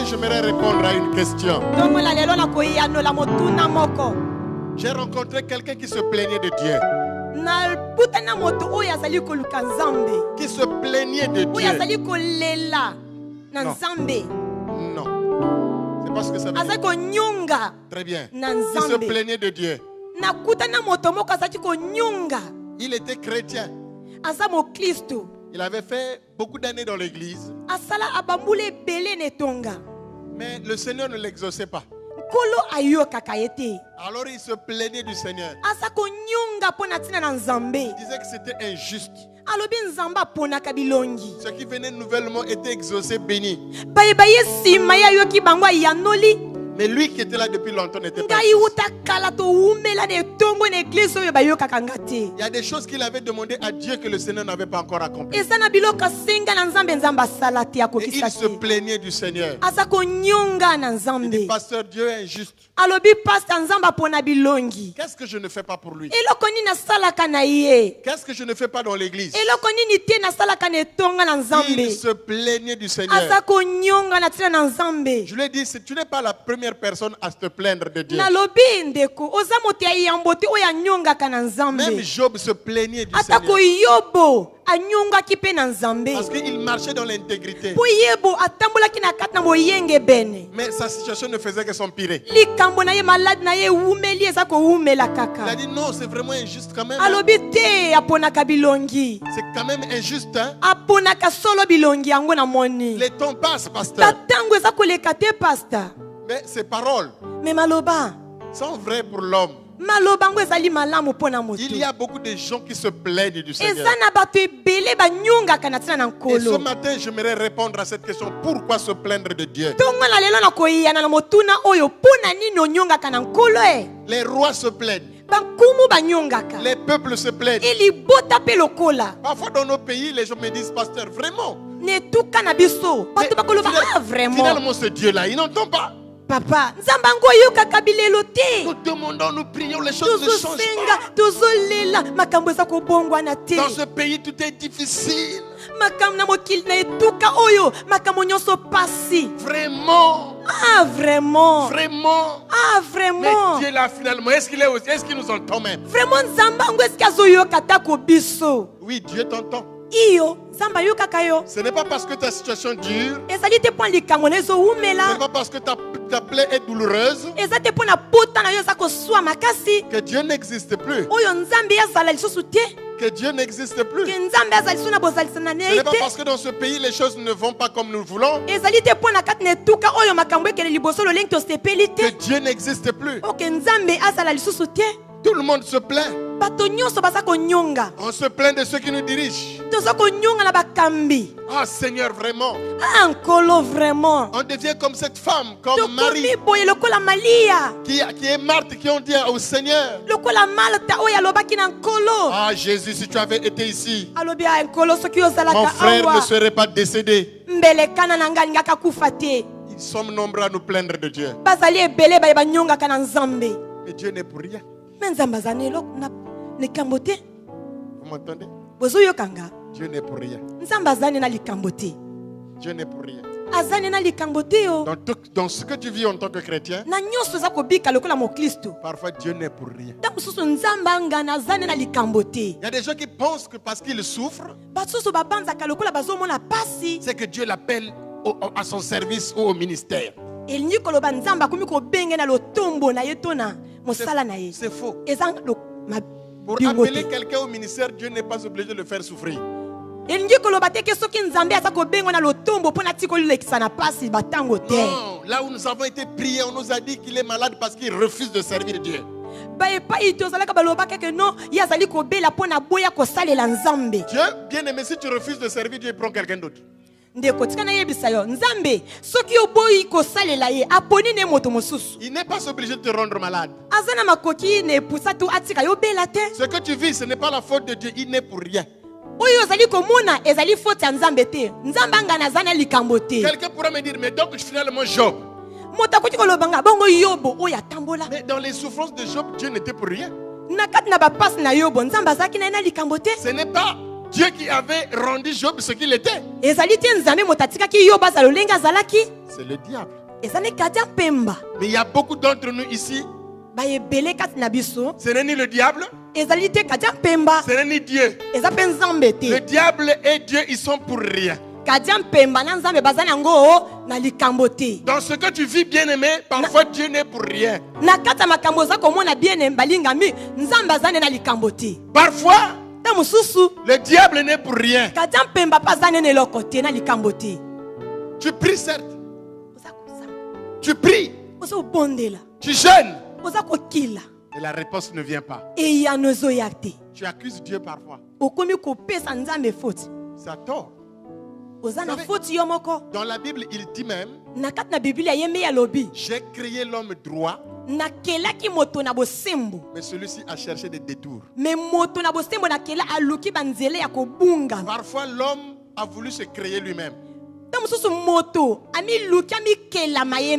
j'aimerais répondre à une question. J'ai rencontré quelqu'un qui se plaignait de Dieu. Qui se plaignait de Dieu. Non. C'est pas ce que ça veut dire. Très bien. Qui se plaignait de Dieu. Il était chrétien. Il avait fait beaucoup d'années dans l'église. Mais le Seigneur ne l'exauçait pas. Alors il se plaignait du Seigneur. Il disait que c'était injuste. Ce qui venait nouvellement était exaucé, béni. Mais lui qui était là depuis longtemps n'était pas. Il y a des choses qu'il avait demandé à Dieu que le Seigneur n'avait pas encore accomplies. Et il se plaignait du Seigneur. Il dit, pasteur, Dieu est injuste. Qu'est-ce que je ne fais pas pour lui? Qu'est-ce que je ne fais pas dans l'église? Il se plaignait du Seigneur. Je lui ai dit, tu n'es pas la première personne à se plaindre de Dieu. Même Job se plaignait du Seigneur. Parce qu'il marchait dans l'intégrité. Mais sa situation ne faisait que s'empirer. Il a dit non, c'est vraiment injuste quand même. C'est quand même injuste. Hein? Les temps passent, pasteur. Mais ces paroles sont vraies pour l'homme. Il y a beaucoup de gens qui se plaignent du Seigneur. Et ce matin, j'aimerais répondre à cette question. Pourquoi se plaindre de Dieu? Les rois se plaignent. Les peuples se plaignent. Parfois dans nos pays, les gens me disent, pasteur, vraiment? Finalement, ce Dieu-là, il n'entend pas. Papa, nous demandons, nous prions, les choses ne changent pas. Dans ce pays, tout est difficile. Vraiment. Vraiment. Mais Dieu là, finalement, est-ce qu'il nous entend même? Oui, Dieu t'entend. Ce n'est pas parce que ta situation dure. Ce n'est pas parce que ta plaie est douloureuse que Dieu n'existe plus. Que Dieu n'existe plus. Ce n'est pas parce que dans ce pays les choses ne vont pas comme nous voulons que Dieu n'existe plus. Tout le monde se plaint. On se plaint de ceux qui nous dirigent. Ah Seigneur, vraiment. On devient comme cette femme, comme Marie, qui est Marthe, qui ont dit au Seigneur, ah Jésus, si tu avais été ici, mon frère ne serait pas décédé. Ils sont nombreux à nous plaindre de Dieu. Mais Dieu n'est pour rien. Vous m'entendez? Dieu n'est pour rien. Dieu n'est pour rien. Dans ce que tu vis en tant que chrétien, parfois Dieu n'est pour rien. Il y a des gens qui pensent que parce qu'ils souffrent, c'est que Dieu l'appelle à son service ou au ministère. C'est faux. Pour appeler quelqu'un au ministère, Dieu n'est pas obligé de le faire souffrir. Non, là où nous avons été priés, on nous a dit qu'il est malade parce qu'il refuse de servir Dieu. Dieu, bien aimé, si tu refuses de servir Dieu, il prend quelqu'un d'autre. Il n'est pas obligé de te rendre malade. Ce que tu vis, ce n'est pas la faute de Dieu. Il n'est pour rien. Quelqu'un pourra me dire, mais donc finalement Job. Mais dans les souffrances de Job, Dieu n'était pour rien. Ce n'est pas Dieu qui avait rendu Job ce qu'il était. C'est le diable. Mais il y a beaucoup d'entre nous ici. Ce n'est ni le diable. Ce n'est ni Dieu. Le diable et Dieu, ils sont pour rien. Dans ce que tu vis, bien-aimé, parfois Dieu n'est pour rien. Parfois, le diable n'est pour rien. Tu pries, certes. Tu pries. Tu jeûnes. Et la réponse ne vient pas. Tu accuses Dieu parfois. C'est à tort. Dans la Bible, il dit même, j'ai créé l'homme droit, mais celui-ci a cherché des détours. Parfois, l'homme a voulu se créer lui-même.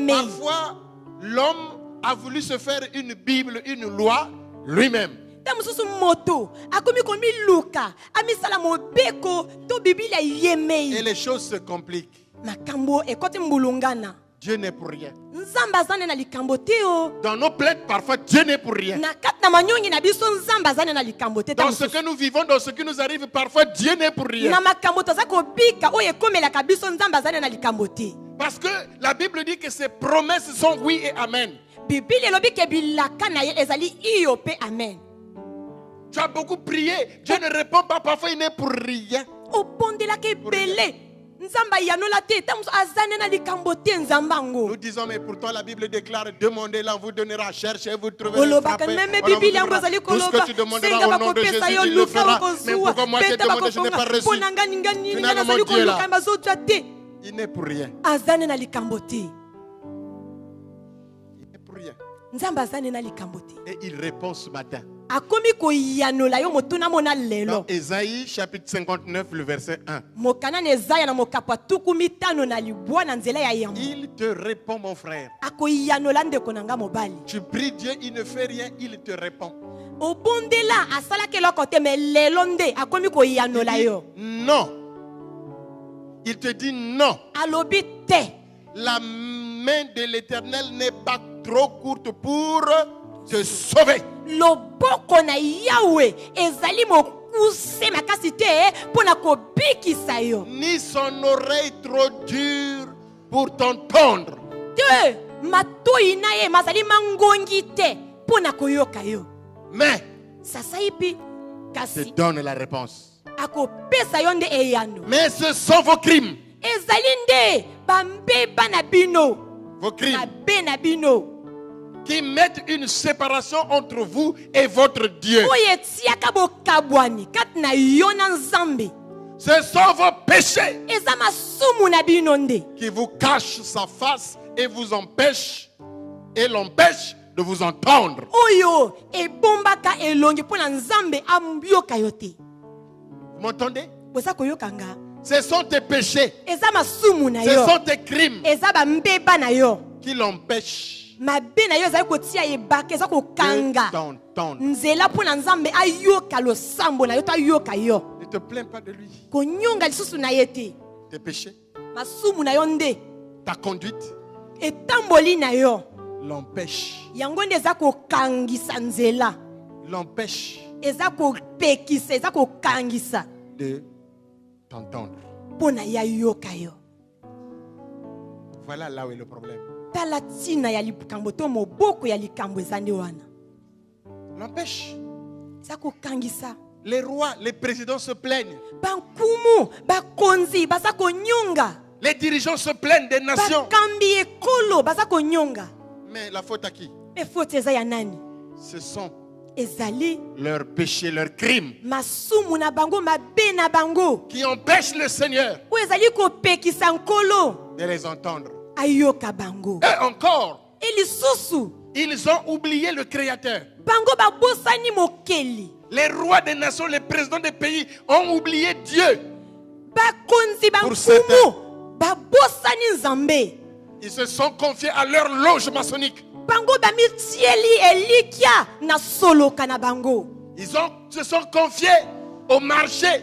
Parfois, l'homme a voulu se faire une Bible, une loi lui-même. Et les choses se compliquent. Dieu n'est pour rien. Dans nos plaintes, parfois Dieu n'est pour rien. Dans ce que nous vivons, dans ce qui nous arrive, parfois Dieu n'est pour rien. Parce que la Bible dit que ses promesses sont oui et amen. Tu as beaucoup prié, Dieu ne répond pas, parfois il n'est pour rien. Nous disons, mais pourtant la Bible déclare, demandez-la, on vous donnera, cherchez, vous trouverez, frappez. Tout ce que tu demanderas au nom de Jésus, il le fera. Mais pourquoi moi j'ai demandé, je n'ai pas reçu. Finalement Dieu là, il n'est pour rien. Il n'est pour rien. Et il répond ce matin. Dans Ésaïe chapitre 59, le verset 1. Il te répond, mon frère. Tu pries Dieu, il ne fait rien, il te répond. Non. Il te dit non. La main de l'Éternel n'est pas trop courte pour te sauver. Ni son oreille trop dure pour t'entendre. Mais te donne la réponse. Mais ce sont vos crimes. Vos crimes qui mettent une séparation entre vous et votre Dieu. Ce sont vos péchés qui vous cachent sa face et vous empêchent et l'empêchent de vous entendre. Vous m'entendez? Ce sont tes péchés. Ce sont tes crimes qui l'empêchent de t'entendre. Ne te plains pas de lui. Tes péchés, ta conduite l'empêche. L'empêche de t'entendre. Voilà là où est le problème. L'empêche. Les rois, les présidents se plaignent. Les dirigeants se plaignent des nations. Mais la faute à qui? Ce sont leurs péchés, leurs crimes qui empêchent le Seigneur de les entendre. Et encore, ils ont oublié le Créateur. Les rois des nations, les présidents des pays ont oublié Dieu. Pour certains, ils se sont confiés à leur loge maçonnique. Ils se sont confiés au marché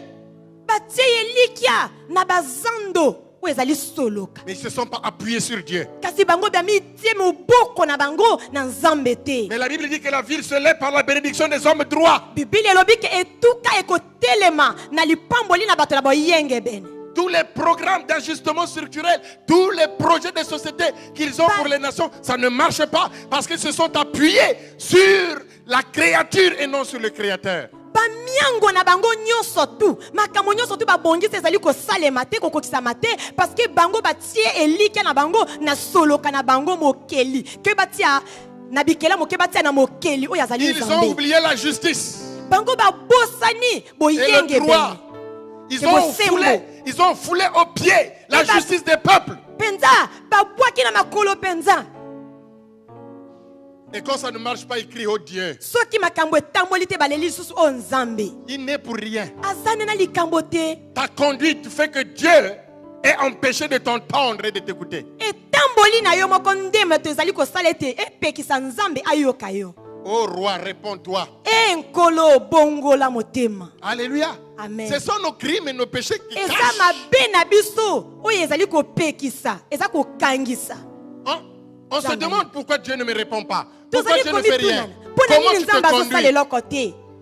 Mais ils ne se sont pas appuyés sur Dieu. Mais la Bible dit que la ville se lève par la bénédiction des hommes droits. Tous les programmes d'ajustement structurel, tous les projets de société qu'ils ont pour les nations, ça ne marche pas parce qu'ils se sont appuyés sur la créature et non sur le Créateur. Parce que bango batie elika na bango na solo kana bango mokeli ke batia na bikela moke batia na mokeli o yazali ils ont oublié la justice bango ba bosani boyenge et le droit. Ils ont foulé au pied la justice des peuples. Penza ba bwaki na makolo penza. Et quand ça ne marche pas, il crie au Dieu. Il n'est pour rien. Ta conduite fait que Dieu est empêché de t'entendre et de t'écouter. Oh roi, réponds-toi. Alléluia. Amen. Ce sont nos crimes et nos péchés qui cachent. On se demande pourquoi Dieu ne me répond pas. Pourquoi Dieu ne fait rien.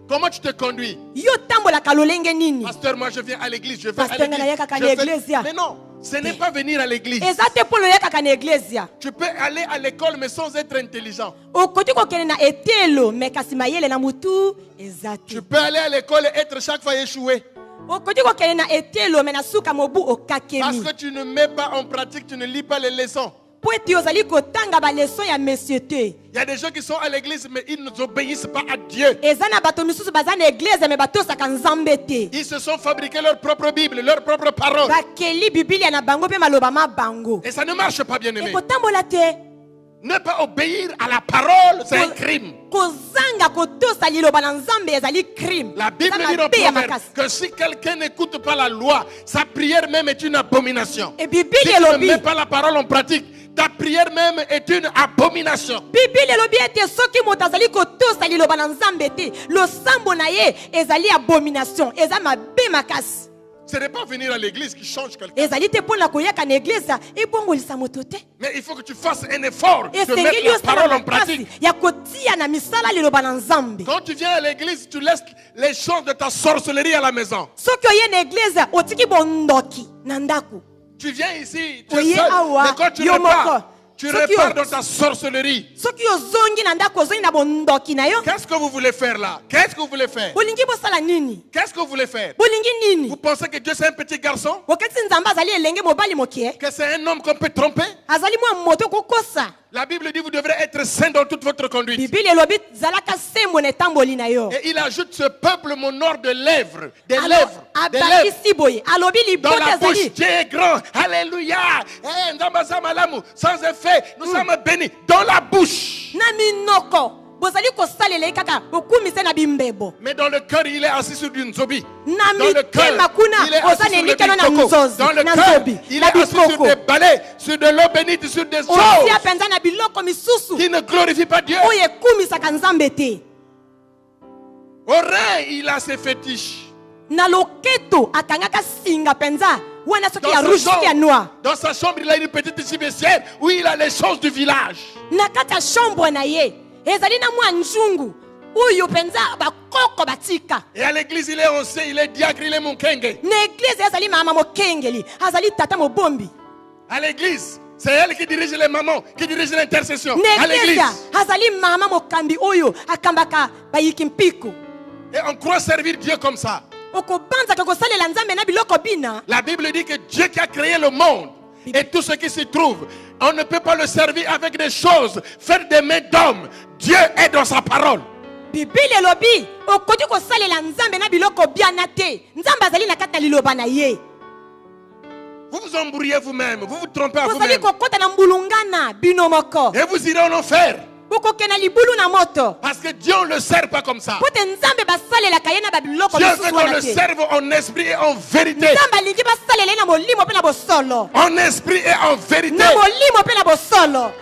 Comment tu te conduis? Pasteur, moi je viens à l'église. Je vais à l'église. Mais non, ce n'est pas venir à l'église. Tu peux aller à l'école mais sans être intelligent. Tu peux aller à l'école et être chaque fois échoué. Parce que tu ne mets pas en pratique, tu ne lis pas les leçons. Il y a des gens qui sont à l'église mais ils n'obéissent pas à Dieu. Ils se sont fabriqués leur propre Bible, leur propre parole. Et ça ne marche pas, bien aimé. Ne pas obéir à la parole, c'est un crime. La Bible dit dans Proverbe que si quelqu'un n'écoute pas la loi, sa prière même est une abomination. Si tu ne mets pas la parole en pratique, ta prière même est une abomination. Ce n'est pas venir à l'église qui change quelqu'un. Mais il faut que tu fasses un effort de mettre la parole en pratique. Quand tu viens à l'église, tu laisses les choses de ta sorcellerie à la maison. Tu viens ici, tu es seul, mais quand tu repars dans ta sorcellerie. Qu'est-ce que vous voulez faire là? Qu'est-ce que vous voulez faire? Qu'est-ce que vous voulez faire? Vous pensez que Dieu c'est un petit garçon? Que c'est un homme qu'on peut tromper? La Bible dit vous devrez être saint dans toute votre conduite. Et il ajoute ce peuple m'honore de lèvres. Des lèvres. Dans la bouche, Dieu est grand. Alléluia. Sans effet, nous sommes bénis. Dans la bouche. Mais dans le cœur, il est assis sur une zombie. Dans le cœur, il est assis sur le bicoko. Dans le cœur, il est assis sur des balais, sur de l'eau bénite, sur des choses qui ne glorifient pas Dieu. Au rein, il a ses fétiches. Dans sa chambre, il a une petite cimetière où il a les choses du village. Et à l'église, il est ancien, il est diacre, il est monkenge. À l'église, c'est elle qui dirige les mamans, qui dirige l'intercession. À l'église. Et on croit servir Dieu comme ça. La Bible dit que Dieu qui a créé le monde et tout ce qui s'y trouve, on ne peut pas le servir avec des choses faites des mains d'hommes. Dieu est dans sa parole. Vous vous embrouillez vous-même, vous vous trompez à vous-même. Et vous irez en enfer. Parce que Dieu ne le sert pas comme ça. Dieu veut qu'on le serve en esprit et en vérité. En esprit et en vérité.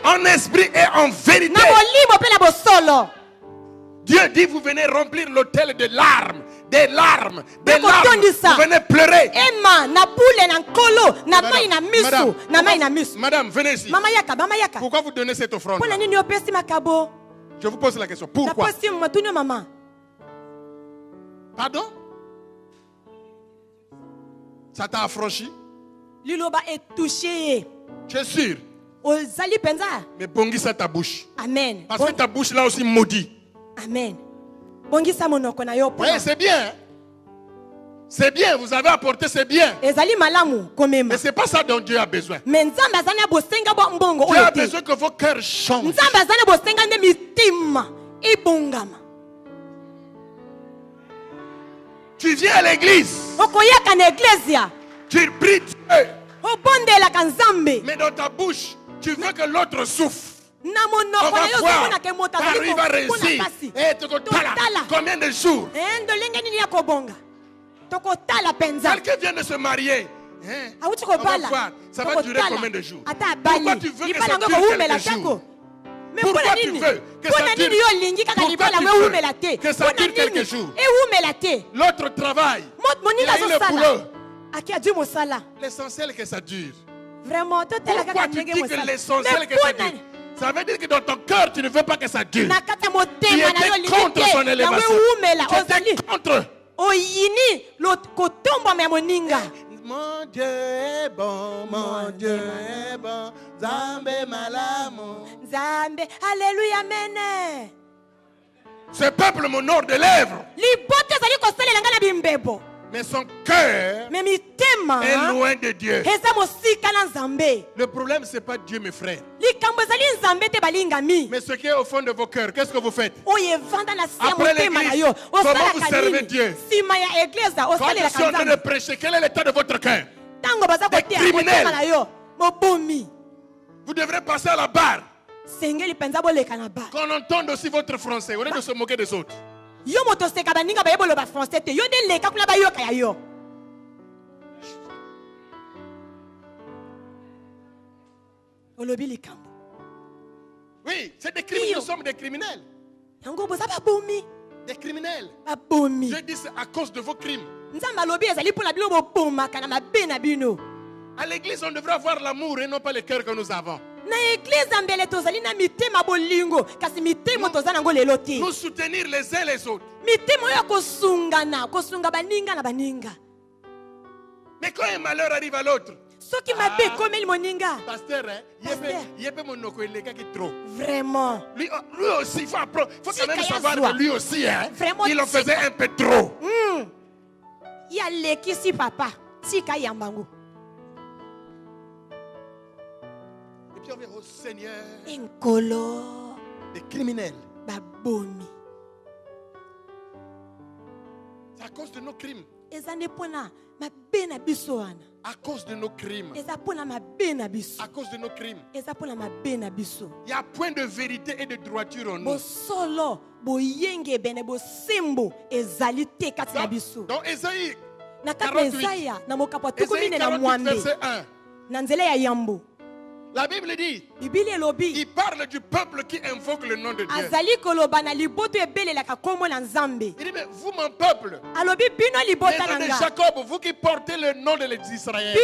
En esprit et en vérité. Dieu dit vous venez remplir l'autel de larmes, des larmes. Vous venez pleurer. Madame, venez ici. Pourquoi vous donnez cette offrande? Je vous pose la question. Pourquoi? Pardon? Ça t'a affranchi? est touché. Tu es sûr? Mais bongisa ta bouche. Amen. Parce que ta bouche là aussi maudit. Amen. Oui, c'est bien. C'est bien, vous avez apporté, c'est bien. Mais ce n'est pas ça dont Dieu a besoin. Dieu a besoin que vos cœurs changent. Tu viens à l'église. Tu pries Dieu. Mais dans ta bouche, tu veux que l'autre souffre. On va voir par où il va réussir. Combien de jours? Quelqu'un vient de se marier. On va voir. Ça va durer combien de jours? Pourquoi tu veux que ça dure quelques jours? Pourquoi tu veux que ça dure? Que ça dure quelques jours? L'autre travaille. Il a eu le boulot. L'essentiel que ça dure. Pourquoi tu dis que l'essentiel que ça dure? Ça veut dire que dans ton cœur, tu ne veux pas que ça dure. Tu étais contre son élévation. Tu étais contre. Mon Dieu est bon, mon Dieu est bon. Zambé malamu. Zambé, alléluia, amen. Ce peuple m'honore de lèvres. Mais son cœur est loin de Dieu. Le problème, ce n'est pas Dieu, mes frères. Mais ce qui est au fond de vos cœurs, qu'est-ce que vous faites? Après l'église, comment vous servez Dieu? Quand je suis en train de prêcher, quel est l'état de votre cœur? Des criminels. Vous devrez passer à la barre. Qu'on entende aussi votre français, au lieu de se moquer des autres. Oui, c'est des criminels. Nous sommes des criminels. Des criminels. Je dis c'est à cause de vos crimes. À l'église, on devrait avoir l'amour et non pas le cœur que nous avons. Nous soutenir les uns les autres. Mais quand un malheur arrive à l'autre, pasteur, vraiment. Lui aussi, il faut quand même savoir que lui aussi, il en faisait un peu trop. Et puis on vient au Seigneur. Des criminels. C'est à cause de nos crimes. À cause de nos crimes. À cause de nos crimes. Il y a point de vérité et de droiture en nous. Dans Ésaïe 48, verset 1. La Bible dit, il parle du peuple qui invoque le nom de Dieu. Il dit, mais vous mon peuple, les de Jacob, vous qui portez le nom de l'Israël,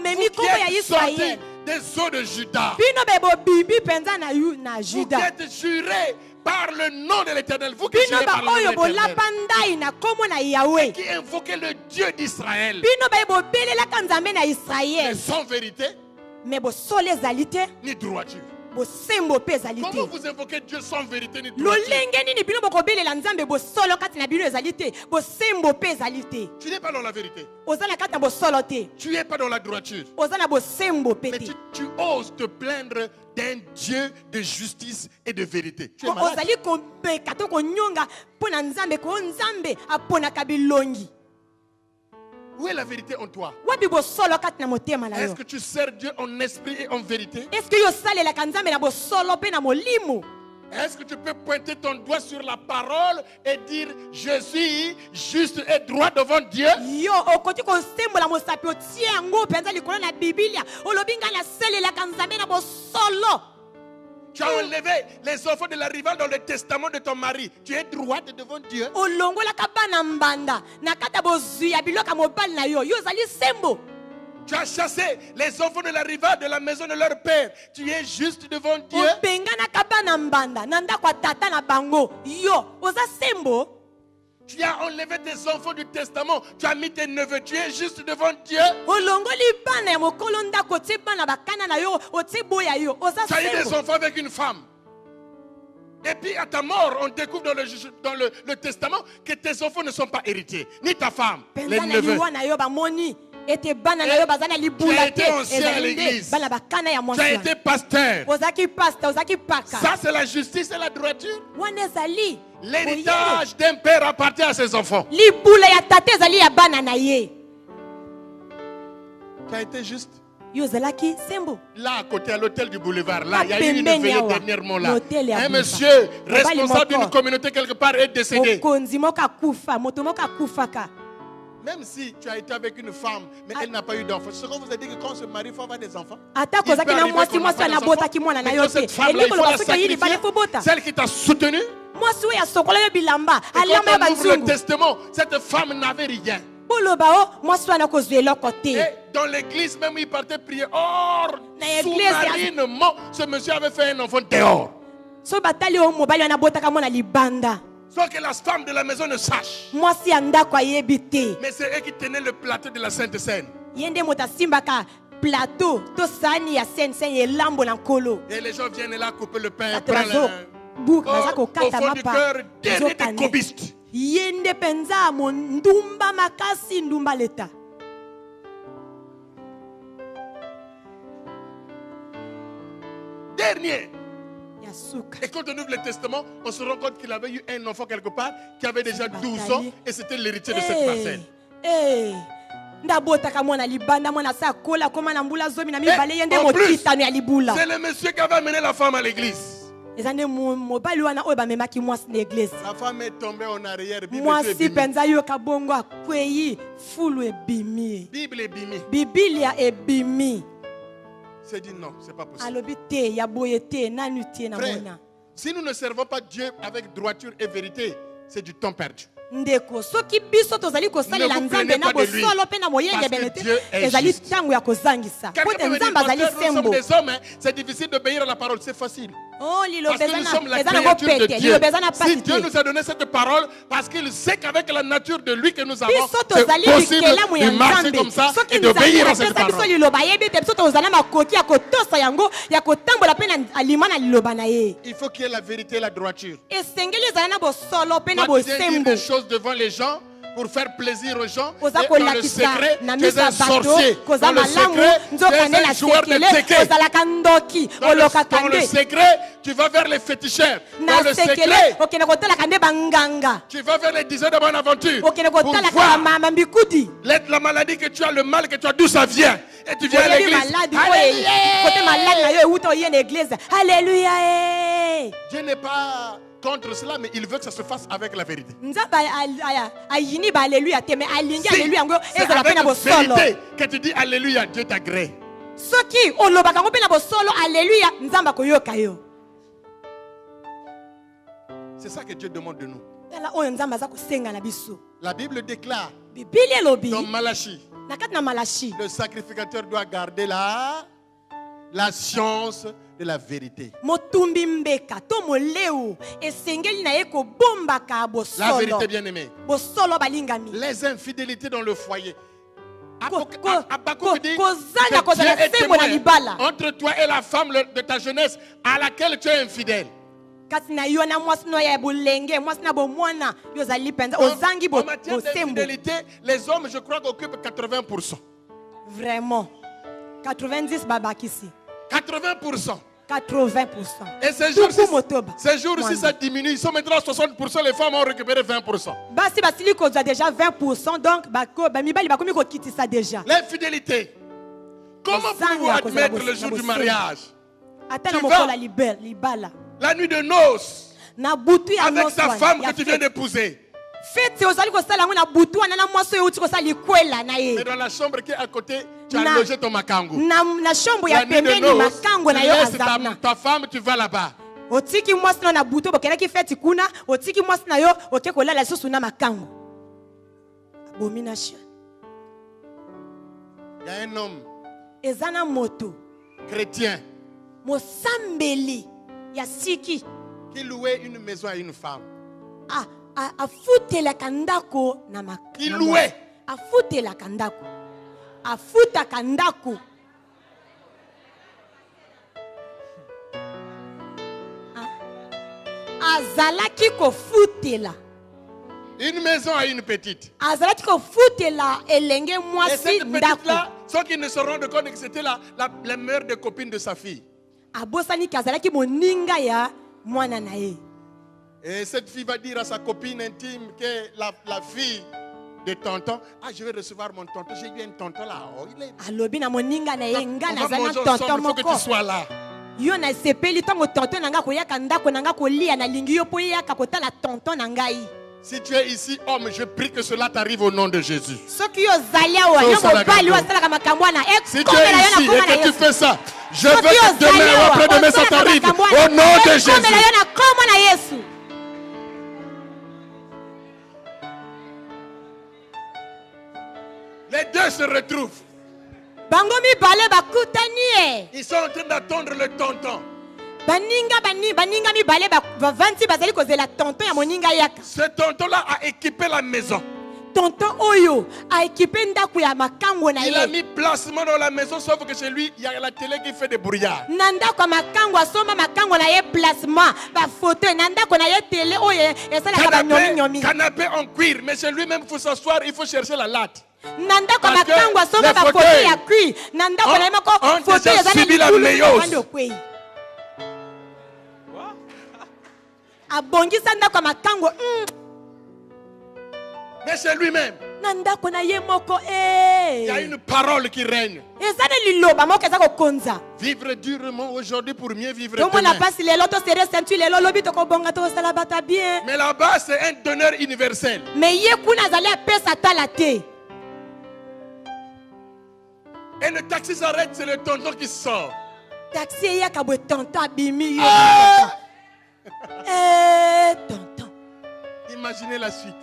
vous qui êtes sortis des eaux de Juda, vous qui êtes jurés par le nom de l'Éternel, vous qui jurez par le nom de l'Éternel, qui invoquez le Dieu d'Israël, mais sans vérité ni droiture. Comment vous invoquez Dieu sans vérité ni droiture? Tu n'es pas dans la vérité. Tu n'es pas dans la droiture. Mais tu oses te plaindre d'un Dieu de justice et de vérité. Tu es malade. Où est la vérité en toi? Est-ce que tu sers Dieu en esprit et en vérité? Est-ce que tu peux pointer ton doigt sur la parole et dire je suis juste et droit devant Dieu? Tu as enlevé les enfants de la rivale dans le testament de ton mari. Tu es droite devant Dieu. Tu as chassé les enfants de la rivale de la maison de leur père. Tu es juste devant Dieu. Tu as enlevé tes enfants du testament. Tu as mis tes neveux. Tu es juste devant Dieu. Tu as eu des enfants avec une femme. Et puis à ta mort, on découvre dans le testament que tes enfants ne sont pas héritiers. Ni ta femme, les neveux. Tu as été ancien à l'église. Tu as été pasteur. Ça, c'est la justice et la droiture. L'héritage d'un père appartient à ses enfants. Tu as été juste. Là, à côté, à l'hôtel du boulevard, là, il y a eu une veillée dernièrement là. Un monsieur responsable d'une communauté quelque part est décédé. Même si tu as été avec une femme, mais elle n'a pas eu d'enfants. Ce qu'on vous a dit que quand on se marie, il faut avoir des enfants. Cette femme-là, il faut la sacrifier. Celle qui t'a soutenu. Et quand on ouvre le testament, cette femme n'avait rien. Et dans l'église même, il partait prier. Or, sous-marinement, ce monsieur avait fait un enfant dehors. Sans que la femme de la maison ne sache. Mais c'est eux qui tenaient le plateau de la Sainte Seine. Et les gens viennent là couper le pain. Au fond du cœur, dernier des cobistes. Dernier. Et quand on ouvre le testament, on se rend compte qu'il avait eu un enfant quelque part qui avait déjà 12 ans et c'était l'héritier de cette parcelle. En plus, c'est le monsieur qui avait amené la femme à l'église. La femme est tombée en arrière. Bible est bimée. C'est dit non, c'est pas possible. Frère, si nous ne servons pas Dieu avec droiture et vérité, c'est du temps perdu. Ne vous plaignez pas de lui, parce que Dieu est juste. Quelqu'un peut me dire, pasteur, nous sommes des hommes, hein, c'est difficile d'obéir à la parole, c'est facile. Parce que nous sommes la créature de Dieu. Si Dieu nous a donné cette parole, parce qu'il sait qu'avec la nature de lui que nous avons, c'est possible de marcher comme ça et d'obéir à cette parole. Il faut qu'il y ait la vérité et la droiture. Moi, tu viens dire des choses devant les gens pour faire plaisir aux gens. Et dans le secret, tu es un sorcier. Dans le secret, tu es un joueur de teke. Dans le secret, tu vas vers les féticheurs. Dans le secret, tu vas vers les diseurs de bonne aventure. Pour voir la maladie que tu as, le mal que tu as, d'où ça vient. Et tu viens à l'église. Alléluia. Dieu n'est pas contre cela, mais il veut que ça se fasse avec la vérité. C'est avec la vérité que tu dis Alléluia, Dieu t'agrée. C'est ça que Dieu demande de nous. La Bible déclare dans Malachie, le sacrificateur doit garder la science de la vérité. La vérité, bien aimée. Les infidélités dans le foyer. Habakkuk dit que Dieu est témoin entre toi et la femme de ta jeunesse à laquelle tu es infidèle. En matière d'infidélité, les hommes, je crois, occupent 80%. Vraiment. 90 babakisi. 80%. 80%. Et ces jours-ci, ça diminue. Ils sont maintenant à 60%. Les femmes ont récupéré 20%. Déjà 20%. Donc, déjà. L'infidélité. Comment pouvez-vous admettre le jour du mariage? Tu vas la nuit de noces avec ta femme que tu viens d'épouser. Mais dans la chambre qui est à côté, tu as logé ton makango. Na shombo ya La nuit de pembeni noces, makango na yo tu laisses azana. ta femme, tu vas là-bas. Otiki mwasi na buto bokelaki feti kuna, otiki mwasi na yo oke kolala susu na makango. Abomination. Il y a un homme Ezana moto. chrétien Mosambeli ya siki. qui louait une maison à une femme. Afutela kandako na makango. Il louait. Afutela kandako. Afuta kandako. Azalaki kofutela. Une maison à une petite. Azalaki kofutela elenge Et mwasi cette ndako. petite-là, ceux qui ne se rendent compte que c'était la mère de copine de sa fille. Abosani kazalaki moninga ya mwana na ye. Et cette fille va dire à sa copine intime que la fille de tonton, je vais recevoir mon tonton. J'ai eu un tonton là. Oh, il est... Alobi na moninga na ye nga On na va zana manger tonton ensemble, il faut que moko. tu sois là. Yo na sepeli tango tonton nanga koyaka ndako nanga kolia na lingi yo po yaka kotala tonton na ngai. Si tu es ici, homme, je prie que cela t'arrive au nom de Jésus. Soki yo zalia wa yo mobali wa sala kama kambwana. Si tu es ici et que tu fais ça, je veux que demain ou après-demain ça t'arrive au nom de Jésus. Les deux se retrouvent. Bango mi bale bakutani. Ils sont en train d'attendre le tonton. Baninga mi bale bavanti bazali kozela tonton ya moninga yaka. Ce tonton-là a équipé la maison. Tonton oyo a équipé ndako ya makango na ye. Il a mis placement dans la maison, sauf que chez lui, il y a la télé qui fait des brouillards. Nandako makango asoma makango na ye placement ba photo nandako na ye télé oyo esala ka nyomi nyomi. Canapé en cuir, mais chez lui-même il faut s'asseoir, il faut chercher la latte. Nandako makango asoma ba photo ya cuir. Nandako na mako photo ya subi la meilleuse. Abongisa ndako makango. Mais chez lui-même, Nandako na ye moko il y a une parole qui règne. Ezana liloba moko ezako konza. Vivre durement aujourd'hui pour mieux vivre Donc on a demain. passé les lotos serré ceinture les lobi to ko bonga to sala bata bien. Mais là-bas, c'est un donneur universel. Mais ye kuna zali apesa talate. Et le taxi s'arrête, c'est le tonton qui sort. Taxi ya ka bo tonton abimi yo. Tonton. Imaginez la suite.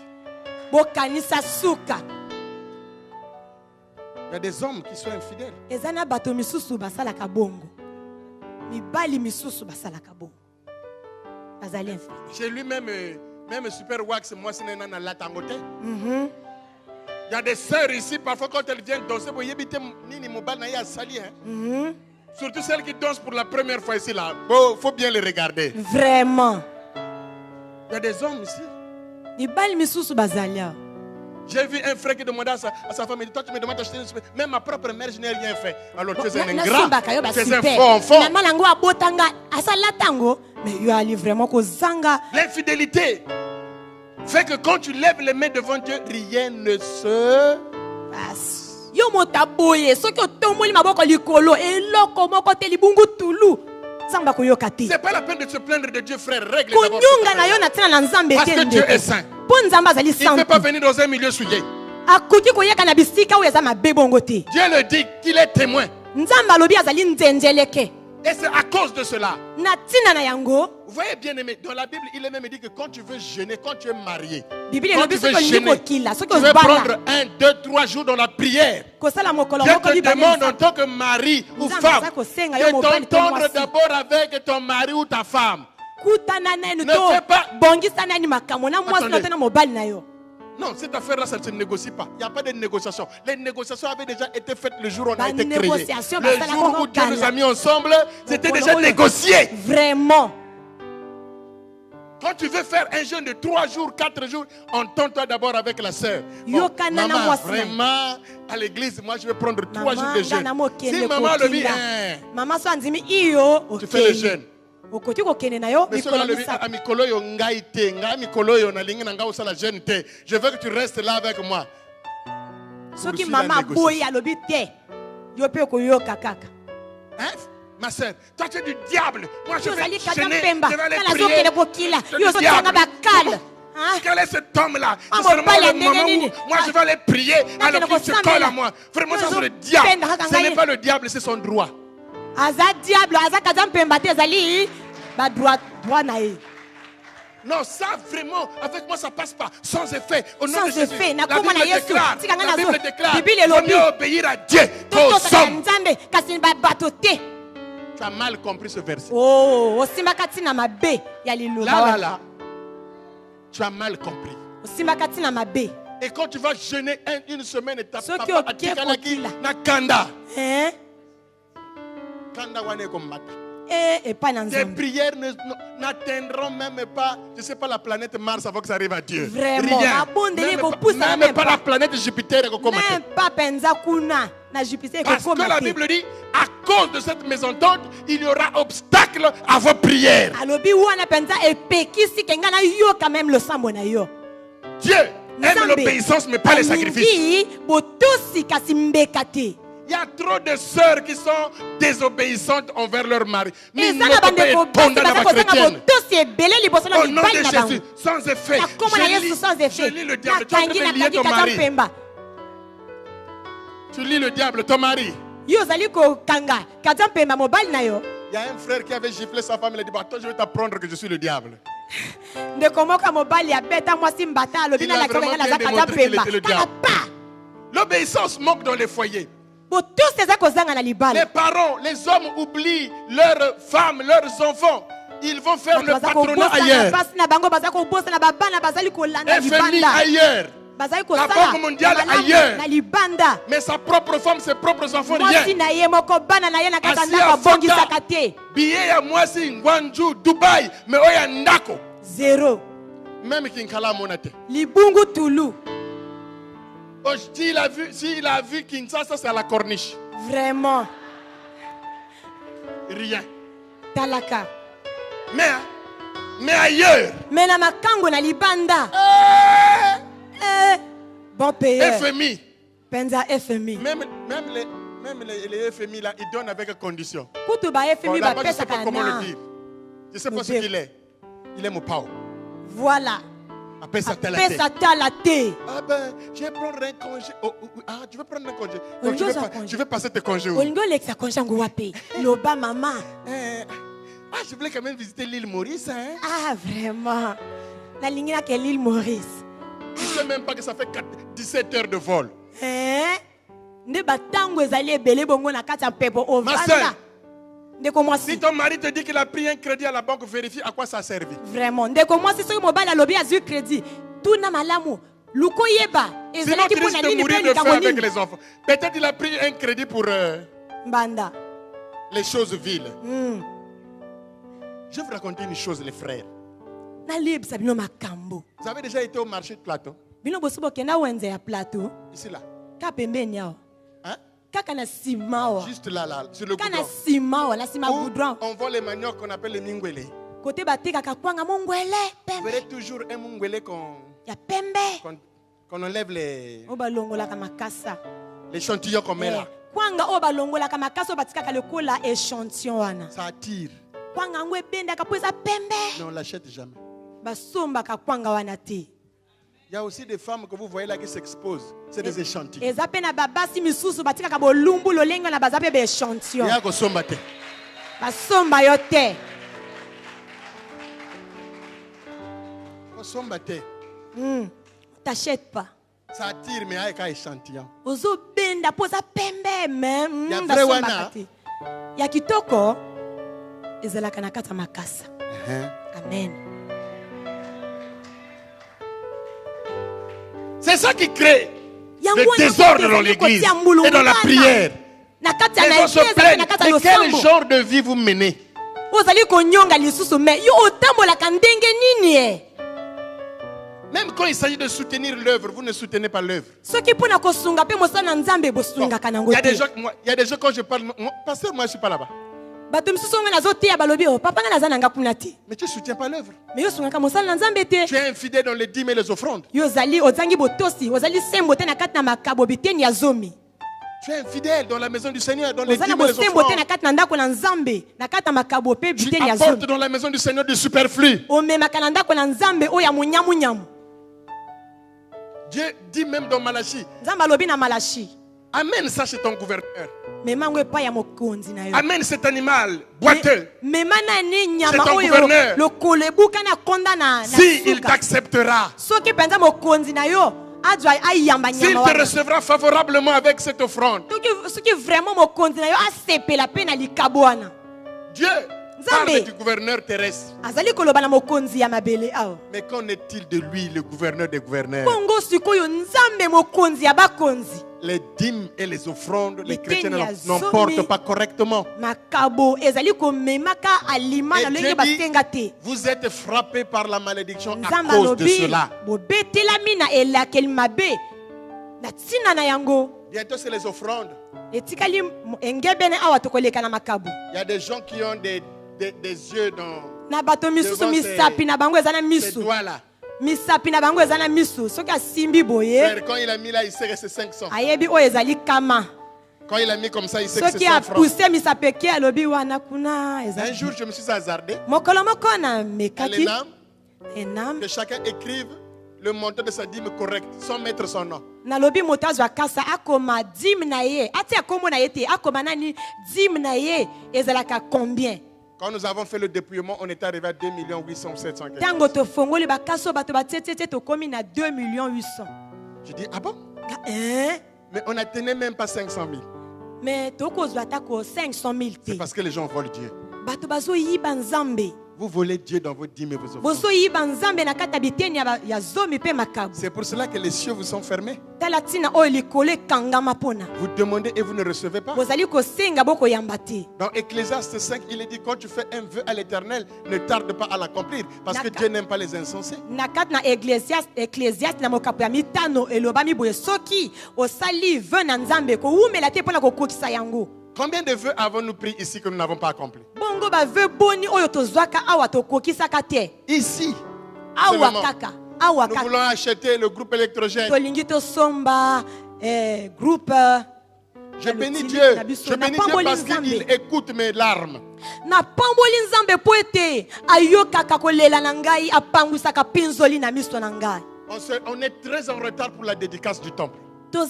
Bokanisa suka. Il y a des hommes qui sont infidèles. Ezana bato misusu basala kabongo. Mibali misusu basala kabongo. Bazali infidèle. Chez lui-même, même Super Wax, moi, c'est un latangote. Il y a des sœurs ici, parfois quand elles viennent danser, surtout celles qui dansent pour la première fois ici, là. Il faut bien les regarder. Vraiment. Il y a des hommes ici. Mibali misusu bazalia. J'ai vu un frère qui demandait à sa femme, il dit, toi tu me demandes d'acheter une super. Même ma propre mère, je n'ai rien fait. Alors tu es un ingrat, tu es un faux enfant. L'infidélité fait que quand tu lèves les mains devant Dieu, rien ne se passe. C'est pas la peine de se plaindre de Dieu, frère. Règle d'abord. Parce que Dieu est saint. Il ne peut pas venir dans un milieu souillé. Dieu le dit qu'il est témoin. Et c'est à cause de cela. Vous voyez bien aimé, dans la Bible, il est même dit que quand tu veux jeûner, quand tu es marié, quand tu veux jeûner, tu veux prendre 1, 2, 3 jours dans la prière. Dieu te demande en tant que mari ou femme de t'entendre d'abord avec ton mari ou ta femme. Ne fais pas. Non, cette affaire-là, ça ne se négocie pas. Il n'y a pas de négociation. Les négociations avaient déjà été faites le jour où on a été créé. Le jour où Dieu nous a mis ensemble, c'était déjà négocié. Vraiment. Quand tu veux faire un jeûne de 3 jours, 4 jours, entends-toi d'abord avec la sœur. Bon, maman, vraiment, à l'église, moi je vais prendre 3 jours de jeûne. Si maman le dit, tu fais le jeûne. Je veux que tu restes là avec moi. Hein? Ma soeur, toi tu es du diable. Moi je vais gêner, je vais aller prier. Quel est cet homme-là? C'est seulement le moment où moi je vais aller prier alors qu'il se colle à moi. Vraiment, ça c'est le diable. Ce n'est pas le diable, c'est son droit. Non, ça vraiment, avec moi ça passe pas. Sans effet. Au nom de Jésus. La Bible déclare. Il faut obéir à Dieu qu'aux hommes. Tu as mal compris ce verset. Là. Tu as mal compris. Et quand tu vas jeûner une semaine et t'as pas Kanda. Kanda wane kombata. Tes prières n'atteindront même pas, je sais pas, la planète Mars avant que ça arrive à Dieu. Vraiment. Rien. Même pas la planète Jupiter. Même pas Penzakuna. Parce que la Bible dit, à cause de cette mésentente, il y aura obstacle à vos prières. Dieu aime l'obéissance mais pas les sacrifices. Il y a trop de sœurs qui sont désobéissantes envers leur mari. Au nom de Jésus, sans effet, je lis le diable. Tu as lié ton mari. Tu lis le diable, ton mari. Il y a un frère qui avait giflé sa femme. Il a dit, toi je vais t'apprendre que je suis le diable. Il a vraiment démontré qu'il était le diable. L'obéissance manque dans les foyers. Les parents, les hommes oublient leurs femmes, leurs enfants. Ils vont faire le patronat ailleurs. FMI ailleurs. La Banque mondiale ailleurs. Mais sa propre femme, ses propres enfants, rien. Assis à Fota, billet à moi, c'est Ngwanju, Dubaï, mais oya Ndako. Zéro. Même Kinkala Monate. Libungu Toulou. S'il a vu Kinshasa, c'est à la corniche. Vraiment. Rien. Talaka. Mais ailleurs. Mais na makango na libanda. Bon payeur. FMI. Penza FMI. Même les FMI là, ils donnent avec condition. Kutu ba FMI ba pesa je sais pas comment le dire. Je sais pas ce qu'il est. Il est mon pao. Voilà. Ah ben, je vais prendre un congé. Tu veux prendre un congé? Je vais passer tes congés. Je voulais quand même visiter l'île Maurice. Hein? Ah, vraiment? La ligne là, c'est l'île Maurice. Tu ne sais même pas que ça fait 17 heures de vol. Ma soeur, si ton mari te dit qu'il a pris un crédit à la banque, vérifie à quoi ça a servi. Vraiment. Sinon, tu risques de mourir de faim avec les enfants. Peut-être qu'il a pris un crédit pour les choses viles. Je vais vous raconter une chose, les frères. Vous avez déjà été au marché de Plateau? Ici là. Hein? Juste là, sur le goudron. On voit les maniocs qu'on appelle les mingwele. Vous verrez toujours un mingwele qu'on enlève l'échantillon qu'on met là. Ça attire. Mais on ne l'achète jamais. Il y a aussi des femmes que vous voyez là qui s'exposent. C'est des échantillons. Il y a t'achètes pas. Ça attire, mais avec un échantillon. Il y a vrai wana. Il y a kitoko. Amen. C'est ça qui crée le désordre dans l'église et dans la prière. Les gens se plaignent. Mais quel genre de vie vous menez? Même quand il s'agit de soutenir l'œuvre, vous ne soutenez pas l'œuvre. Il y a des gens, quand je parle, pasteur, moi je ne suis pas là-bas. Mais tu ne soutiens pas l'œuvre. Tu es infidèle dans les dîmes et les offrandes. Tu Tu es infidèle dans la maison du Seigneur, dans les dîmes et les offrandes. Tu apportes dans la maison du Seigneur du superflu. Dieu dit même dans Malachie, amène ça chez ton gouverneur. Amène cet animal boiteux chez ton gouverneur. S'il t'acceptera, s'il te recevra favorablement avec cette offrande. Dieu parle du gouverneur terrestre. Mais qu'en est-il de lui, le gouverneur des gouverneurs? Les dîmes et les offrandes, les chrétiens n'en portent pas correctement. Et Dieu dit, vous êtes frappés par la malédiction à cause de cela. Bientôt c'est les offrandes. Il y a des gens qui ont des yeux dans ces doigts là. Quand il a mis là, il sait que c'est 500. Quand il a mis comme ça, il sait que c'est 100 francs. Un jour, je me suis hasardé à l'ENAM que chacun écrive le montant de sa dîme correct sans mettre son nom. Quand nous avons fait le dépouillement, on est arrivé à 2 800 700. Je dis, ah bon? Mais on n'atteignait même pas 500 000. C'est parce que les gens volent Dieu. Vous volez Dieu dans vos dîmes et vos offrandes. C'est pour cela que les cieux vous sont fermés. Vous demandez et vous ne recevez pas. Dans Ecclésiaste 5, il est dit, quand tu fais un vœu à l'Éternel, ne tarde pas à l'accomplir, parce que Dieu n'aime pas les insensés. Combien de vœux avons-nous pris ici que nous n'avons pas accomplis? Ici, nous voulons acheter le groupe électrogène. Je bénis Dieu. Je bénis Dieu parce qu'il écoute mes larmes. On est très en retard pour la dédicace du temple. À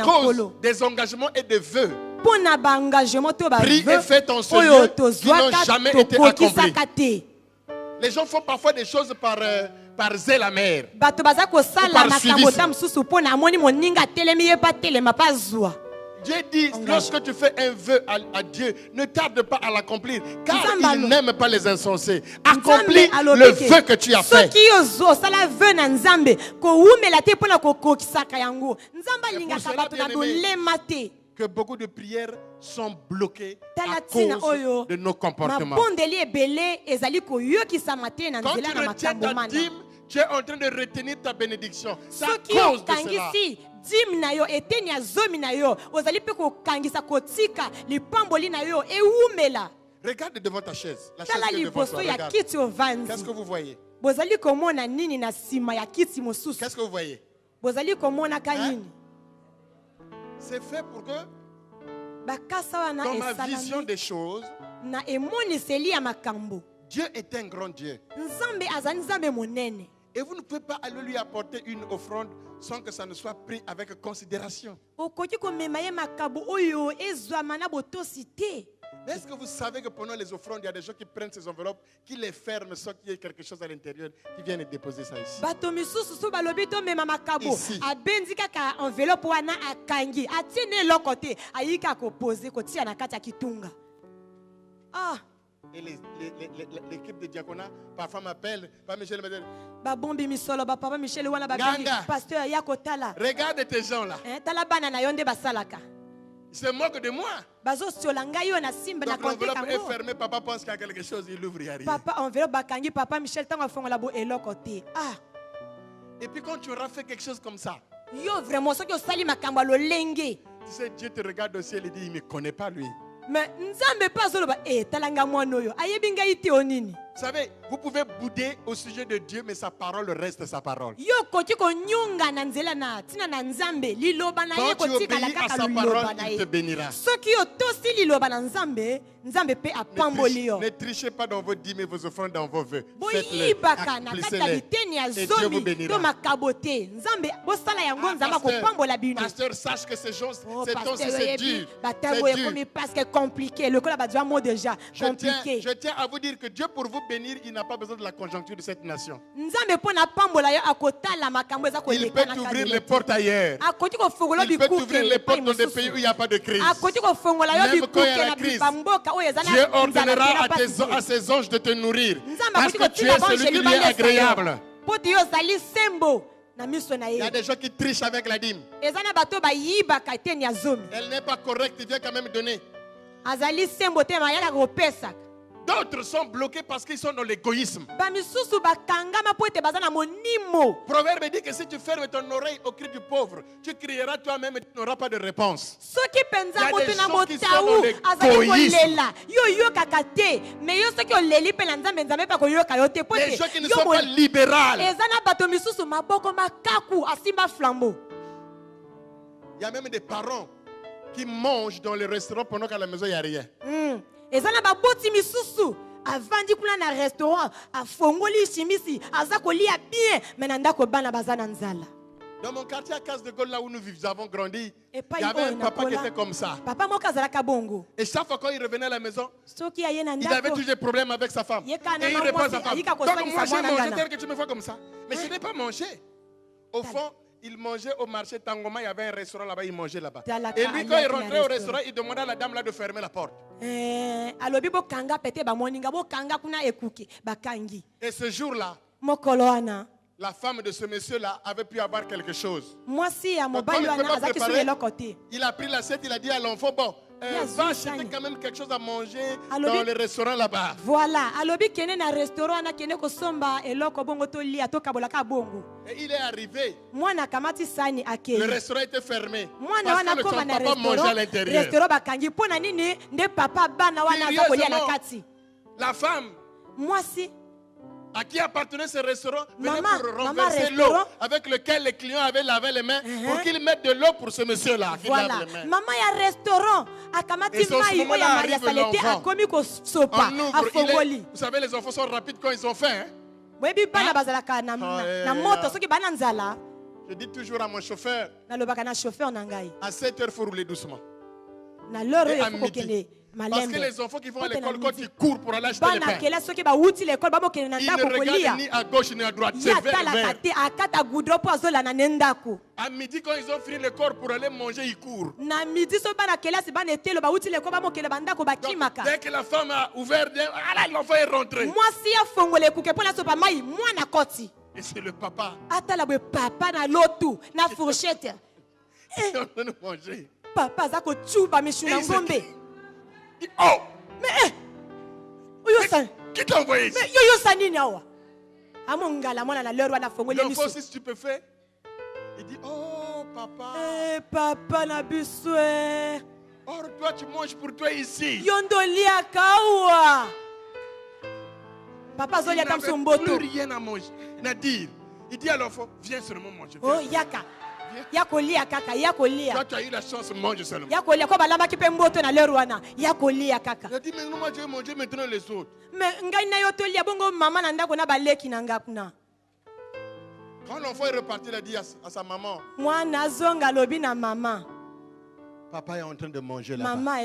cause des engagements et des vœux pris et faits en ce lieu qui n'ont jamais été accomplis. Les gens font parfois des choses par zèle amer, par suivisme. Dieu dit, lorsque tu fais un vœu à Dieu, ne tarde pas à l'accomplir, car il n'aime pas les insensés. Accomplis le vœu que tu as fait. Que beaucoup de prières sont bloquées à cause de nos comportements. Quand tu retiens ta dîme, tu es en train de retenir ta bénédiction. C'est à cause de cela. Regarde devant ta chaise. La chaise qui est devant toi. Regarde. Qu'est-ce que vous voyez? Qu'est-ce que vous voyez? Hein? C'est fait pour que, dans ma vision des choses, Dieu est un grand Dieu. Et vous ne pouvez pas aller lui apporter une offrande sans que ça ne soit pris avec considération. Est-ce que vous savez que pendant les offrandes, il y a des gens qui prennent ces enveloppes, qui les ferment sans qu'il y ait quelque chose à l'intérieur, qui viennent déposer ça ici? Et l'équipe de diaconat, parfois m'appelle, pas Michel, regarde tes gens là. Ils se moquent de moi. Donc l'enveloppe est fermée, papa pense qu'il y a quelque chose, il l'ouvre, il n'y a rien. Et puis quand tu auras fait quelque chose comme ça, tu sais, Dieu te regarde au ciel et dit, il ne me connaît pas lui. Vous savez, vous pouvez bouder au sujet de Dieu, mais sa parole reste sa parole. Quand tu obéis à sa parole, il te bénira. Ne trichez pas dans vos dîmes et vos offrandes dans vos vœux. Faites-les, accomplissez-les, et Dieu vous bénira. Pasteur, sache que ces choses, c'est dur. C'est dur. Je tiens à vous dire que Dieu, pour vous bénir, il n'a pas besoin de la conjoncture de cette nation. Il peut ouvrir les portes ailleurs. Il peut ouvrir les portes dans des pays où il n'y a pas de crise. Même quand il y a la crise, Dieu ordonnera à ses anges de te nourrir. Parce que tu es celui qui lui est agréable. Il y a des gens qui trichent avec la dîme. Elle n'est pas correcte, il vient quand même donner. D'autres sont bloqués parce qu'ils sont dans l'égoïsme. Proverbe dit que si tu fermes ton oreille au cri du pauvre, tu crieras toi-même et tu n'auras pas de réponse. Il y a des gens qui sont dans l'égoïsme. Les gens qui ne sont pas libéraux. Il y a même des parents qui mangent dans les restaurants pendant qu'à la maison il n'y a rien. Avandi kuna na restaurant afongoli chimisi azakolia bien menanda ko bana bazana nzala. Dans mon quartier à Case de Gaulle, là où nous avons grandi, il y avait un papa qui était comme ça. Et chaque fois quand il revenait à la maison, il avait toujours des problèmes avec sa femme. Et il répond à sa femme, donc moi j'ai mangé tel que tu me vois comme ça. Mais je n'ai pas mangé. Au fond, il mangeait au marché Tangoma, il y avait un restaurant là-bas, il mangeait là-bas. Et lui, quand il rentrait au restaurant, il demandait à la dame là de fermer la porte. Et ce jour-là, la femme de ce monsieur-là avait pu avoir quelque chose. Donc, il a pris l'assiette, il a dit à l'enfant, bon, va acheter quand même quelque chose à manger dans le restaurant là-bas. Voilà. Et il est arrivé. Le restaurant était fermé. Parce que son papa mangeait à l'intérieur. La femme à qui appartenait ce restaurant venait pour renverser l'eau avec lequel les clients avaient lavé les mains pour qu'ils mettent de l'eau pour ce monsieur-là qui lave les mains. Et c'est au moment-là arrive l'enfant. On ouvre, vous savez, les enfants sont rapides quand ils ont faim. Je dis toujours à mon chauffeur, à 7h, il faut rouler doucement. Et à midi. Parce que les enfants qui vont à l'école, quand ils courent pour aller acheter les pains, ils ne regardent ni à gauche ni à droite. C'est vers. À midi, quand ils ont fini l'école pour aller manger, ils courent. Donc, dès que la femme a ouvert, l'enfant est rentré. Et c'est le papa. Ils sont en train de manger. Oh! Mais qui t'a envoyé ici? L'enfant aussi stupéfait. Il dit, oh papa. Papa n'a bu souhait. Or toi tu manges pour toi ici. Papa Zolia tam son boto. Plus rien à manger. Nadir. Il dit à l'enfant, viens seulement manger. Oh yaka. Toi tu as eu la chance de manger seulement. Il a dit, mais moi je vais manger maintenant les autres. Quand l'enfant est reparti, il a dit à sa maman, papa est en train de manger là-bas.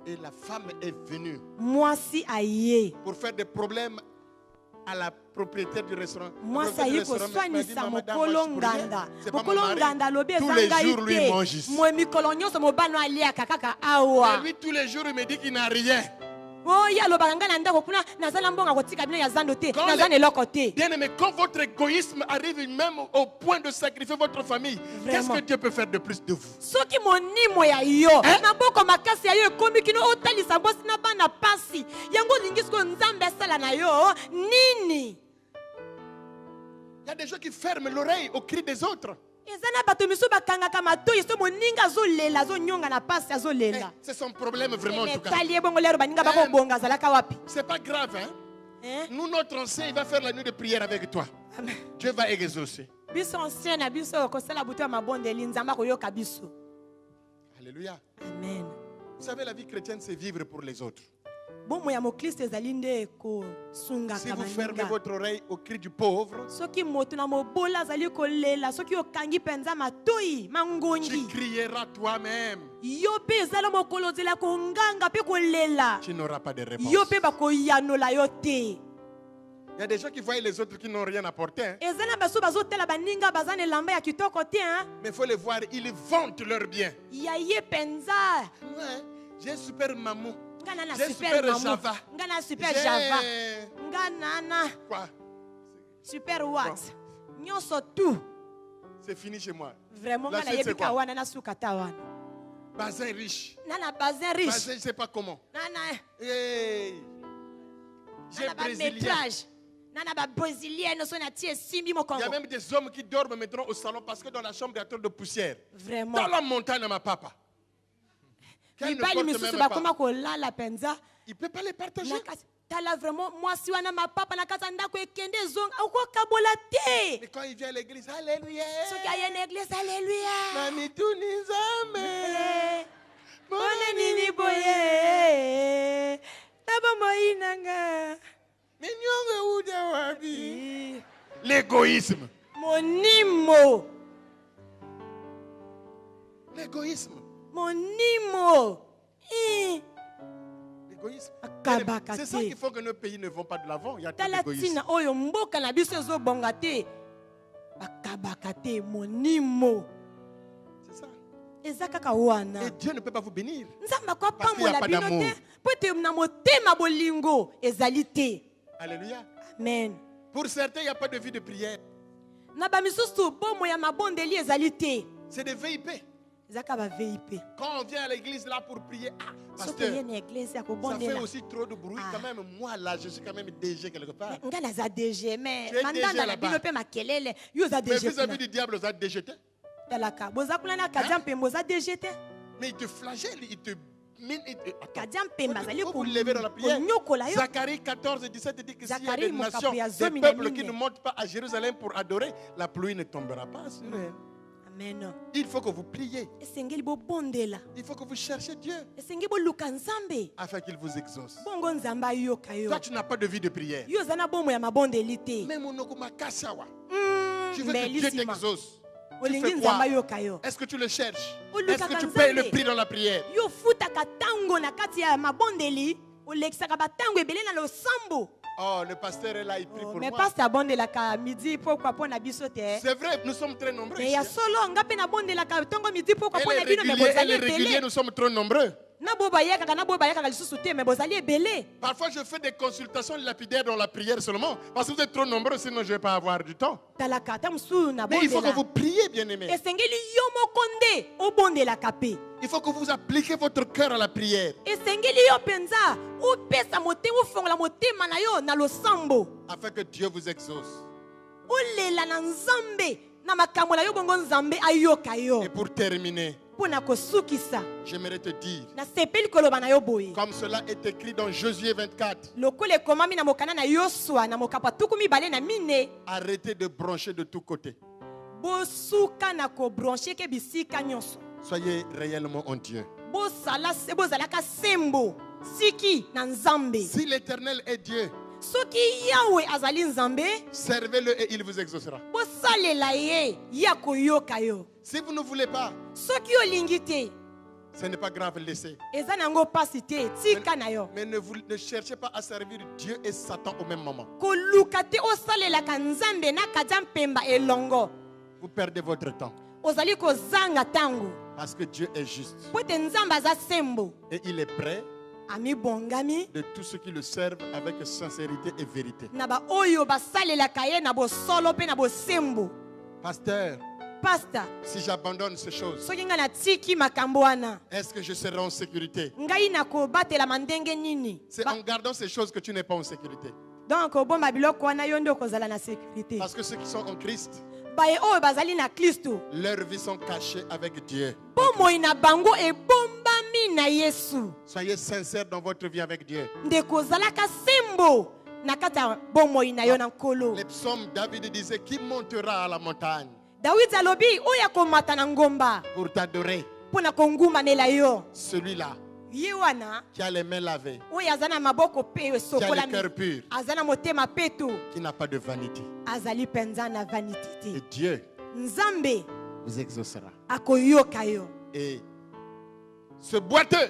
Et la femme est venue pour faire des problèmes à la propriétaire du restaurant. Moi, ça y est, tous les jours, lui, il mange ici. Et lui, tous les jours, il me dit qu'il n'a rien. Bien aimé, quand votre égoïsme arrive même au point de sacrifier votre famille, qu'est-ce que Dieu peut faire de plus de vous? Il y a des gens qui ferment l'oreille au cri des autres. C'est son problème vraiment en tout cas. C'est pas grave, hein? Nous, notre ancien, il va faire la nuit de prière avec toi. Dieu va exaucer. Alléluia. Amen. Vous savez, la vie chrétienne, c'est vivre pour les autres. Si vous fermez votre oreille au cri du pauvre, tu crieras toi-même. Tu n'auras pas de réponse. Il y a des gens qui voient les autres qui n'ont rien apporté. Hein. Mais il faut les voir, ils vantent leur bien. Ouais, j'ai super mamou. J'ai super Java. Quoi? Super what? Tout. C'est fini chez moi. Vraiment, la suite, c'est quoi? Bazin riche. Bazin riche. Bazin, je ne sais pas comment. Hey. J'ai brésilien. Il y a même des hommes qui dorment maintenant au salon parce que dans la chambre, il y a trop de poussière. Vraiment. Dans la montagne, ma papa. Il ne peut pas les partager. Mais quand il vient à l'église, alléluia. Mami tunizame. Moneni boye. L'égoïsme. Monimo. L'égoïsme. Monimo. L'égoïsme. C'est ça qui fait que nos pays ne vont pas de l'avant. Il y a trop d'égoïsme. C'est ça. Et Dieu ne peut pas vous bénir. Parce qu'il n'y a pas d'amour. Alléluia. Amen. Pour certains, il n'y a pas de vie de prière. C'est des VIP. Quand on vient à l'église là pour prier, pasteur, ça fait aussi trop de bruit. Quand même, moi là, je suis quand même DG quelque part. Mais vis-à-vis du diable, vous êtes DGT. Mais il te flagelle, il te mine. Vous levez dans la prière. Zacharie 14 et 17 dit que s'il y a des nations, des peuples qui ne montent pas à Jérusalem pour adorer, la pluie ne tombera pas sur eux. Amen. Il faut que vous priez. Il faut que vous cherchiez Dieu afin qu'il vous exauce. Toi, tu n'as pas de vie de prière. Mais mon okasawa. Tu veux que Dieu t'exauce. Tu fais quoi? Est-ce que tu le cherches? Est-ce que tu payes le prix dans la prière? Oh, le pasteur est là, il prie pour moi. C'est vrai, nous sommes très nombreux. Et les réguliers, nous sommes trop nombreux. Parfois, je fais des consultations lapidaires dans la prière seulement. Parce que vous êtes trop nombreux, sinon je ne vais pas avoir du temps. Mais il faut que vous priez, bien-aimés. Il faut que vous appliquiez votre cœur à la prière. Afin que Dieu vous exauce. Et pour terminer, j'aimerais te dire, comme cela est écrit dans Josué 24, arrêtez de brancher de tous côtés. Soyez réellement en Dieu. Si l'Éternel est Dieu, servez-le et il vous exaucera. Si vous ne voulez pas, ce n'est pas grave, laissez. Mais ne cherchez pas à servir Dieu et Satan au même moment. Vous perdez votre temps. Parce que Dieu est juste. Et il est prêt de tous ceux qui le servent avec sincérité et vérité. Pasteur, si j'abandonne ces choses, est-ce que je serai en sécurité? C'est en gardant ces choses que tu n'es pas en sécurité. Parce que ceux qui sont en Christ, baye oyo bazali na Kristo leurs vies sont cachées avec Dieu. bomoi na bango ebombami na Yesu. Soyez sincères dans votre vie avec Dieu. Ndeko zalaka sembo na kati ya bomoi na yo na nkolo. Les psaumes, David disait, qui montera à la montagne Dawidi alobi oyo akomata na ngomba pour t'adorer? mpona kongumbanela yo. Celui-là Ye wana qui a les mains lavées, oyo aza na maboko pe qui a le esokolami cœur pur, aza na motema peto qui n'a pas de vanité. azali mpenza na vanité Et te. Dieu Nzambe vous exaucera. akoyoka yo. Et ce boiteux,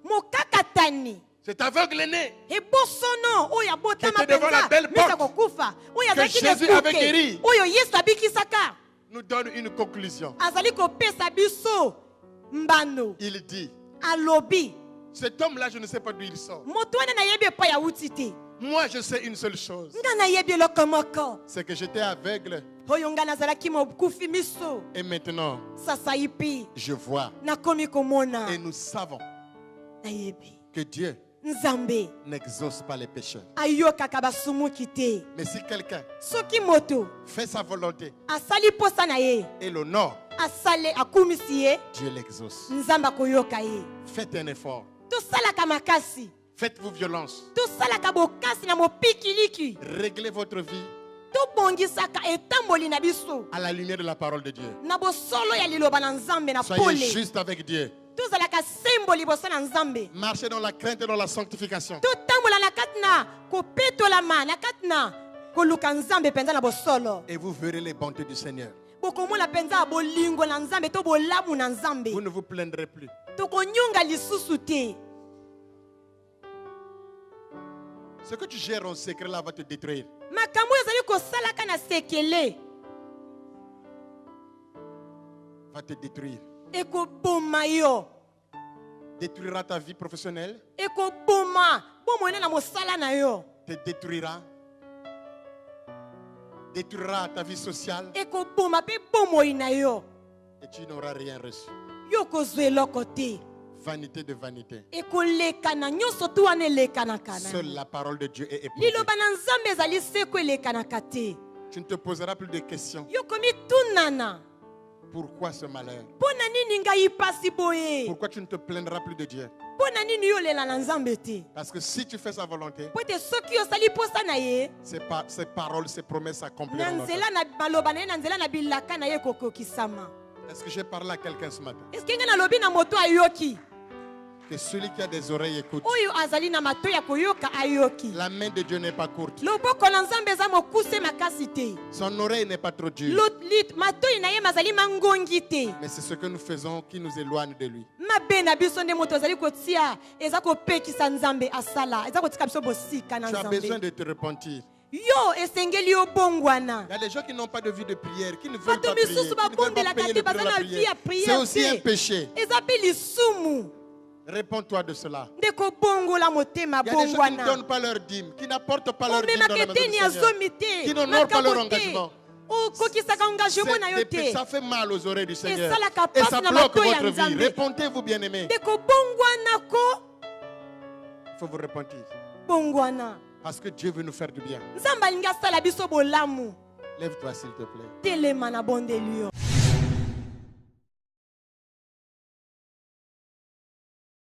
Mokakatani cet aveugle-né ebosono oyo abotama Qui était devant la belle mesa porte kokufa oyo azalaki Jésus avait guéri. nekuke oyo Yesu abikisaka nous donne une conclusion. azali kopesa biso mbano. Il dit, Alobi cet homme-là, je ne sais pas d'où il sort. moto wana nayebi epai ya wuti te. Moi, je sais une seule chose. Nga nayebi eloko moko C'est que j'étais aveugle oyo nga nazalaki mokufi miso et maintenant, sasa ipi je vois. nakomi komona. Et nous savons Nayebi que Dieu Nzambe n'exauce pas les pécheurs. ayokaka basumuki te. Mais si quelqu'un Soki moto fait sa volonté asali posa na ye et l'honore, asale akumisi ye Dieu l'exauce. Nzambe akoyoka ye. Faites un effort. Tosalaka makasi Faites-vous violence. tosalaka bokasi na mopikiliki Réglez votre vie tobongisaka etamboli na biso à la lumière de la parole de Dieu. na bosolo ya liloba na Nzambe na Soyez pole. juste avec Dieu. Tozalaka sembo liboso na Nzambe. Marchez dans la crainte et dans la sanctification. Totambola na kati na kopetolama na kati na koluka Nzambe penza na bosolo. Et vous verrez les bontés du Seigneur. Bokomona penza ya bolingo na Nzambe to bolamu na Nzambe. Vous ne vous plaindrez plus. Tokonyonga lisusu te. Ce que tu gères en secret là va te détruire. Makambo ezali kosalaka na sekele Va te détruire. ekoboma yo. Détruira ta vie professionnelle. Ekoboma bomona na mosala na yo. Te détruira. Détruira ta vie sociale. Ekoboma pe bomoi na yo. Et tu n'auras rien reçu. Yo kozwa eloko te. Vanité de vanité. Ekolekana nyonso tu wana elekanaka na. Seule la parole de Dieu est éprouvée. Liloba na Nzambe ezali seko elekanaka te. Tu ne te poseras plus de questions. Yo komi tunana. Pourquoi ce malheur? Pona nini ngai pasi boye? Pourquoi tu ne te plaindras plus de Dieu? Pona nini yo lela na Nzambe te? Parce que si tu fais sa volonté, Po te soki yo sali posa na ye. ses paroles, ses promesses s'accompliront. Na dans ta vie. nzela na maloba na ye na nzela na bilaka na ye kokokisama. Est-ce que j'ai parlé à quelqu'un ce matin? Est-ce que nga na lobi na moto ayoki? Que celui qui a des oreilles écoute. Oyo azali na mato ya koyoka ayoki. La main de Dieu n'est pas courte. Loboko na Nzambe eza mokuse makasi te. Son oreille n'est pas trop dure. Matoi na ye mazali mangongi te. Mais c'est ce que nous faisons qui nous éloigne de lui. Mabe na biso nde moto azali kotia eza kopekisa Nzambe asala eza kotika biso bosika na Tu as besoin Nzambe. de te repentir. Yo esengeli yo bongwana. Il y a des gens qui n'ont pas de vie de prière, qui ne veulent pas Bato prier, misusu qui ne veulent pas babondelaka payer te le prix de baza la na vie ya prière. C'est aussi un prière te. péché. Eza pe lisumu. Réponds-toi de cela. Nde kobongola motema Il y a des gens qui ne bongwana. donnent pas leur dîme, qui n'apportent pas leur dîme dans la Omemaka maison eteni du ya Seigneur, zomi te. qui n'honorent pas leur Makambo te. engagement. Okokisaka engagement na yo te. Ça fait mal aux oreilles du Seigneur. Esalaka Et pasi ça na bloque mato ya votre vie. Nzambe. Répentez-vous, bien-aimés. Nde kobongwana ko Il faut vous repentir. bongwana. Parce que Dieu veut nous faire du bien. Nzambe alingi asala biso bolamu. Lève-toi, s'il te plaît. Telema na bondeli yo.